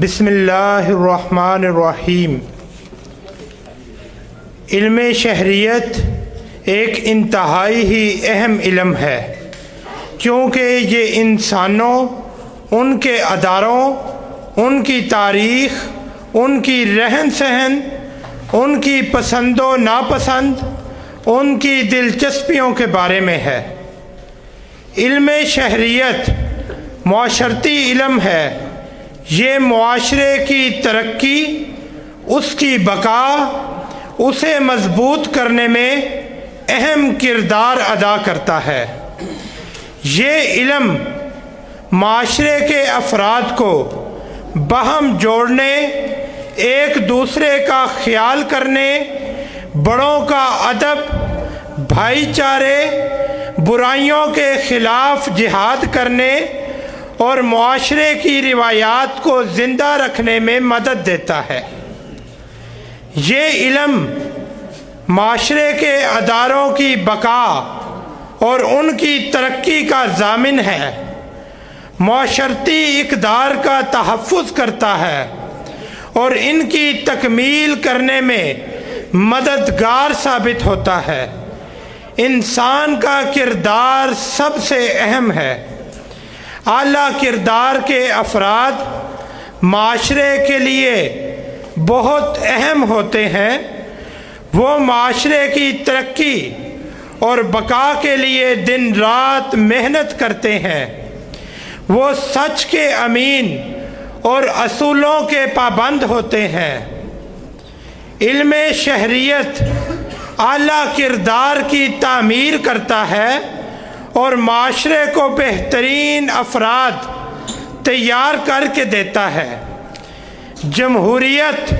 بسم اللہ الرحمن الرحیم۔ علم شہریت ایک انتہائی ہی اہم علم ہے، کیونکہ یہ انسانوں، ان کے اداروں، ان کی تاریخ، ان کی رہن سہن، ان کی پسند و ناپسند، ان کی دلچسپیوں کے بارے میں ہے۔ علم شہریت معاشرتی علم ہے۔ یہ معاشرے کی ترقی، اس کی بقا، اسے مضبوط کرنے میں اہم کردار ادا کرتا ہے۔ یہ علم معاشرے کے افراد کو باہم جوڑنے، ایک دوسرے کا خیال کرنے، بڑوں کا ادب، بھائی چارے، برائیوں کے خلاف جہاد کرنے اور معاشرے کی روایات کو زندہ رکھنے میں مدد دیتا ہے۔ یہ علم معاشرے کے اداروں کی بقا اور ان کی ترقی کا ضامن ہے، معاشرتی اقدار کا تحفظ کرتا ہے اور ان کی تکمیل کرنے میں مددگار ثابت ہوتا ہے۔ انسان کا کردار سب سے اہم ہے۔ اعلیٰ کردار کے افراد معاشرے کے لیے بہت اہم ہوتے ہیں۔ وہ معاشرے کی ترقی اور بقا کے لیے دن رات محنت کرتے ہیں۔ وہ سچ کے امین اور اصولوں کے پابند ہوتے ہیں۔ علم شہریت اعلیٰ کردار کی تعمیر کرتا ہے اور معاشرے کو بہترین افراد تیار کر کے دیتا ہے۔ جمہوریت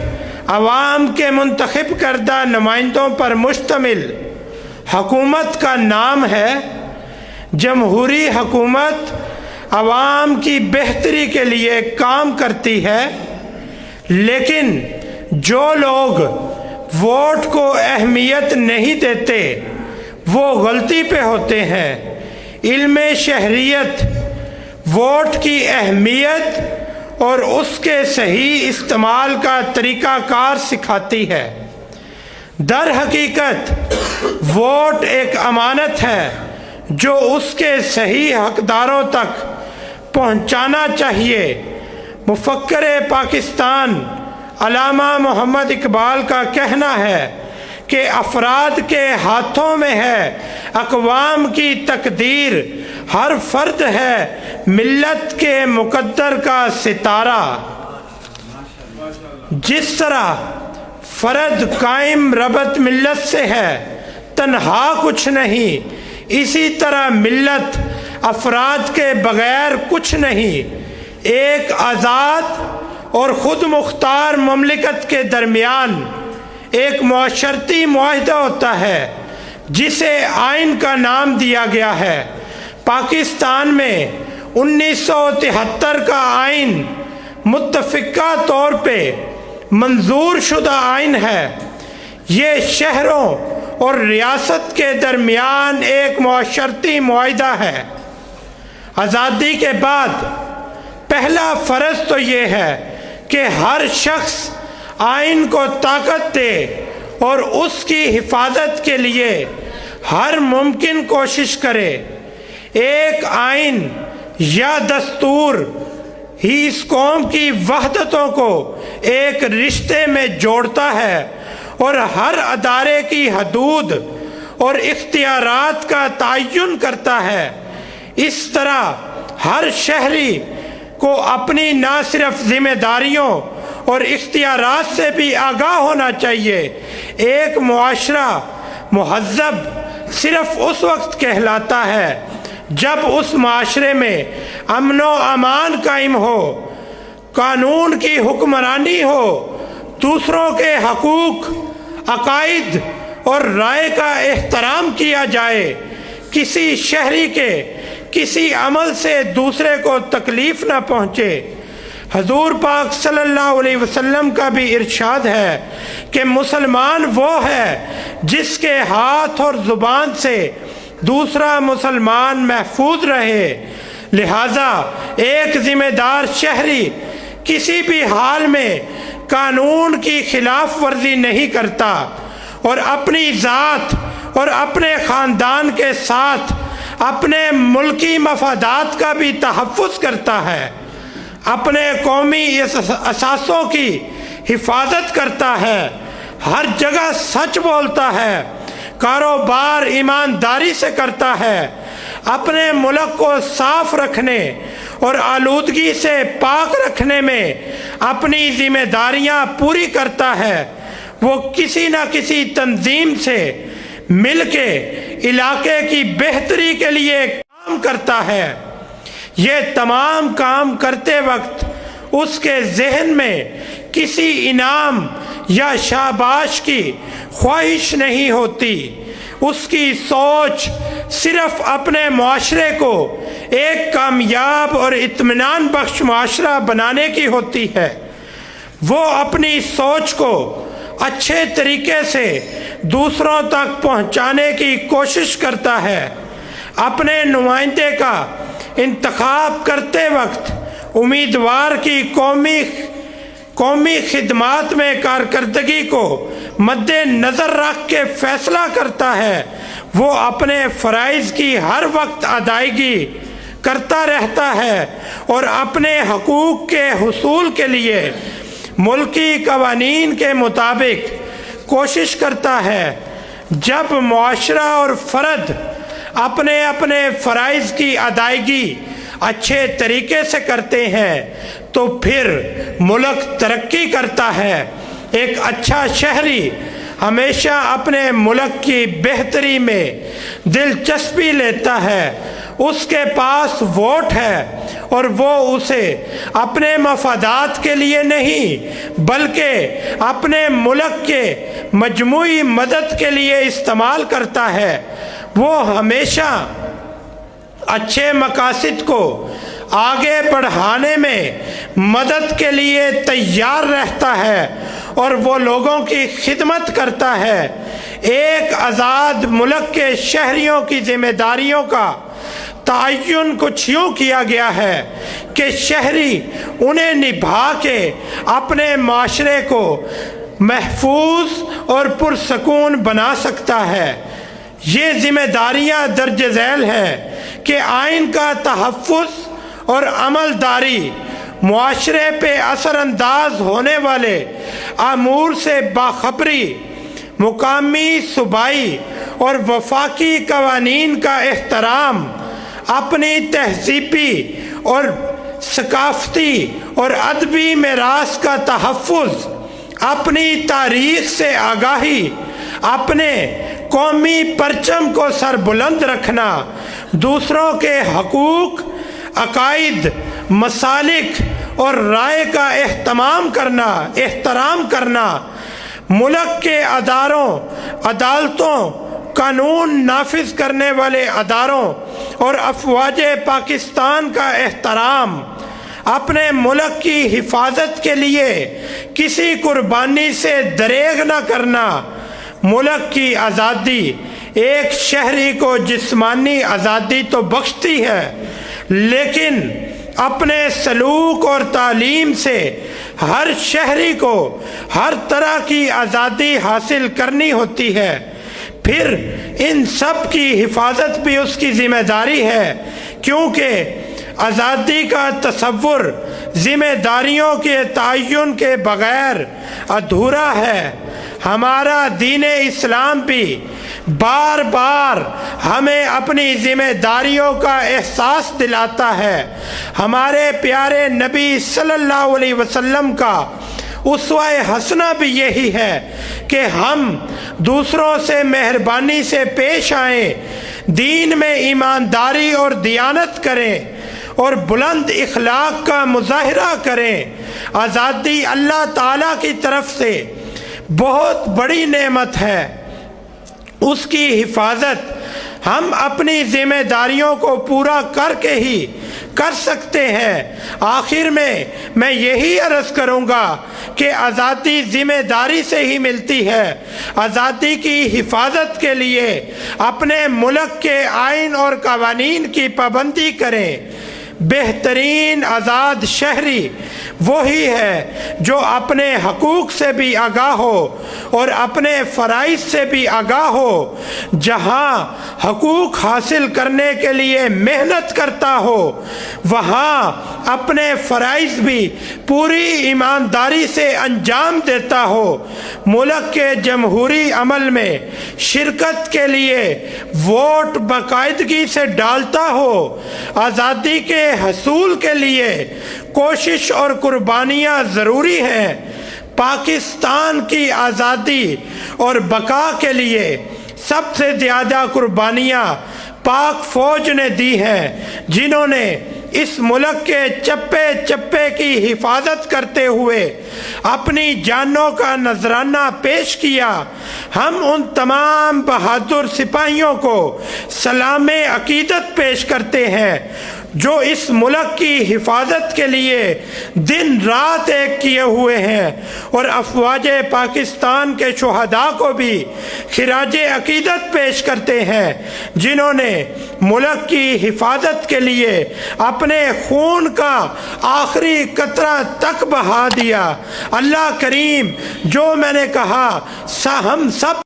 عوام کے منتخب کردہ نمائندوں پر مشتمل حکومت کا نام ہے۔ جمہوری حکومت عوام کی بہتری کے لیے کام کرتی ہے، لیکن جو لوگ ووٹ کو اہمیت نہیں دیتے وہ غلطی پہ ہوتے ہیں۔ علم شہریت ووٹ کی اہمیت اور اس کے صحیح استعمال کا طریقہ کار سکھاتی ہے۔ در حقیقت ووٹ ایک امانت ہے جو اس کے صحیح حقداروں تک پہنچانا چاہیے۔ مفکر پاکستان علامہ محمد اقبال کا کہنا ہے کہ افراد کے ہاتھوں میں ہے اقوام کی تقدیر، ہر فرد ہے ملت کے مقدر کا ستارہ۔ جس طرح فرد قائم ربط ملت سے ہے، تنہا کچھ نہیں، اسی طرح ملت افراد کے بغیر کچھ نہیں۔ ایک آزاد اور خود مختار مملکت کے درمیان ایک معاشرتی معاہدہ ہوتا ہے جسے آئین کا نام دیا گیا ہے۔ پاکستان میں 1973 کا آئین متفقہ طور پہ منظور شدہ آئین ہے۔ یہ شہروں اور ریاست کے درمیان ایک معاشرتی معاہدہ ہے۔ آزادی کے بعد پہلا فرض تو یہ ہے کہ ہر شخص آئین کو طاقت دے اور اس کی حفاظت کے لیے ہر ممکن کوشش کرے۔ ایک آئین یا دستور ہی اس قوم کی وحدتوں کو ایک رشتے میں جوڑتا ہے اور ہر ادارے کی حدود اور اختیارات کا تعین کرتا ہے۔ اس طرح ہر شہری کو اپنی نہ صرف ذمہ داریوں اور اختیارات سے بھی آگاہ ہونا چاہیے۔ ایک معاشرہ مہذب صرف اس وقت کہلاتا ہے جب اس معاشرے میں امن و امان قائم ہو، قانون کی حکمرانی ہو، دوسروں کے حقوق، عقائد اور رائے کا احترام کیا جائے، کسی شہری کے کسی عمل سے دوسرے کو تکلیف نہ پہنچے۔ حضور پاک صلی اللہ علیہ وسلم کا بھی ارشاد ہے کہ مسلمان وہ ہے جس کے ہاتھ اور زبان سے دوسرا مسلمان محفوظ رہے۔ لہٰذا ایک ذمہ دار شہری کسی بھی حال میں قانون کی خلاف ورزی نہیں کرتا اور اپنی ذات اور اپنے خاندان کے ساتھ اپنے ملکی مفادات کا بھی تحفظ کرتا ہے، اپنے قومی اثاثوں کی حفاظت کرتا ہے، ہر جگہ سچ بولتا ہے، کاروبار ایمانداری سے کرتا ہے، اپنے ملک کو صاف رکھنے اور آلودگی سے پاک رکھنے میں اپنی ذمہ داریاں پوری کرتا ہے، وہ کسی نہ کسی تنظیم سے مل کے علاقے کی بہتری کے لیے کام کرتا ہے۔ یہ تمام کام کرتے وقت اس کے ذہن میں کسی انعام یا شاباش کی خواہش نہیں ہوتی، اس کی سوچ صرف اپنے معاشرے کو ایک کامیاب اور اطمینان بخش معاشرہ بنانے کی ہوتی ہے۔ وہ اپنی سوچ کو اچھے طریقے سے دوسروں تک پہنچانے کی کوشش کرتا ہے۔ اپنے نمائندے کا انتخاب کرتے وقت امیدوار کی قومی خدمات میں کارکردگی کو مد نظر رکھ کے فیصلہ کرتا ہے۔ وہ اپنے فرائض کی ہر وقت ادائیگی کرتا رہتا ہے اور اپنے حقوق کے حصول کے لیے ملکی قوانین کے مطابق کوشش کرتا ہے۔ جب معاشرہ اور فرد اپنے اپنے فرائض کی ادائیگی اچھے طریقے سے کرتے ہیں تو پھر ملک ترقی کرتا ہے۔ ایک اچھا شہری ہمیشہ اپنے ملک کی بہتری میں دلچسپی لیتا ہے، اس کے پاس ووٹ ہے اور وہ اسے اپنے مفادات کے لیے نہیں بلکہ اپنے ملک کے مجموعی مدد کے لیے استعمال کرتا ہے۔ وہ ہمیشہ اچھے مقاصد کو آگے بڑھانے میں مدد کے لیے تیار رہتا ہے اور وہ لوگوں کی خدمت کرتا ہے۔ ایک آزاد ملک کے شہریوں کی ذمہ داریوں کا تعین کچھ یوں کیا گیا ہے کہ شہری انہیں نبھا کے اپنے معاشرے کو محفوظ اور پرسکون بنا سکتا ہے۔ یہ ذمہ داریاں درج ذیل ہیں کہ آئین کا تحفظ اور عمل داری، معاشرے پہ اثر انداز ہونے والے امور سے باخبری، مقامی، صوبائی اور وفاقی قوانین کا احترام، اپنی تہذیبی اور ثقافتی اور ادبی میراث کا تحفظ، اپنی تاریخ سے آگاہی، اپنے قومی پرچم کو سربلند رکھنا، دوسروں کے حقوق، عقائد، مسالک اور رائے کا احترام کرنا، ملک کے اداروں، عدالتوں، قانون نافذ کرنے والے اداروں اور افواج پاکستان کا احترام، اپنے ملک کی حفاظت کے لیے کسی قربانی سے دریغ نہ کرنا۔ ملک کی آزادی ایک شہری کو جسمانی آزادی تو بخشتی ہے، لیکن اپنے سلوک اور تعلیم سے ہر شہری کو ہر طرح کی آزادی حاصل کرنی ہوتی ہے۔ پھر ان سب کی حفاظت بھی اس کی ذمہ داری ہے، کیونکہ آزادی کا تصور ذمہ داریوں کے تعین کے بغیر ادھورا ہے۔ ہمارا دین اسلام بھی بار بار ہمیں اپنی ذمہ داریوں کا احساس دلاتا ہے۔ ہمارے پیارے نبی صلی اللہ علیہ وسلم کا اسوہ حسنہ بھی یہی ہے کہ ہم دوسروں سے مہربانی سے پیش آئیں، دین میں ایمانداری اور دیانت کریں اور بلند اخلاق کا مظاہرہ کریں۔ آزادی اللہ تعالیٰ کی طرف سے بہت بڑی نعمت ہے، اس کی حفاظت ہم اپنی ذمہ داریوں کو پورا کر کے ہی کر سکتے ہیں۔ آخر میں یہی عرض کروں گا کہ آزادی ذمہ داری سے ہی ملتی ہے۔ آزادی کی حفاظت کے لیے اپنے ملک کے آئین اور قوانین کی پابندی کریں، بہترین آزاد شہری وہی ہے جو اپنے حقوق سے بھی آگاہ ہو اور اپنے فرائض سے بھی آگاہ ہو، جہاں حقوق حاصل کرنے کے لیے محنت کرتا ہو وہاں اپنے فرائض بھی پوری ایمانداری سے انجام دیتا ہو، ملک کے جمہوری عمل میں شرکت کے لیے ووٹ باقاعدگی سے ڈالتا ہو، آزادی کے حصول کے لیے کوشش اور قربانیاں ضروری ہیں۔ پاکستان کی آزادی اور بقا کے لیے سب سے زیادہ قربانیاں پاک فوج نے دی ہیں، جنہوں نے اس ملک کے چپے چپے کی حفاظت کرتے ہوئے اپنی جانوں کا نذرانہ پیش کیا۔ ہم ان تمام بہادر سپاہیوں کو سلام عقیدت پیش کرتے ہیں جو اس ملک کی حفاظت کے لیے دن رات ایک کیے ہوئے ہیں، اور افواج پاکستان کے شہداء کو بھی خراج عقیدت پیش کرتے ہیں جنہوں نے ملک کی حفاظت کے لیے اپنے خون کا آخری قطرہ تک بہا دیا۔ اللہ کریم، جو میں نے کہا ہم سب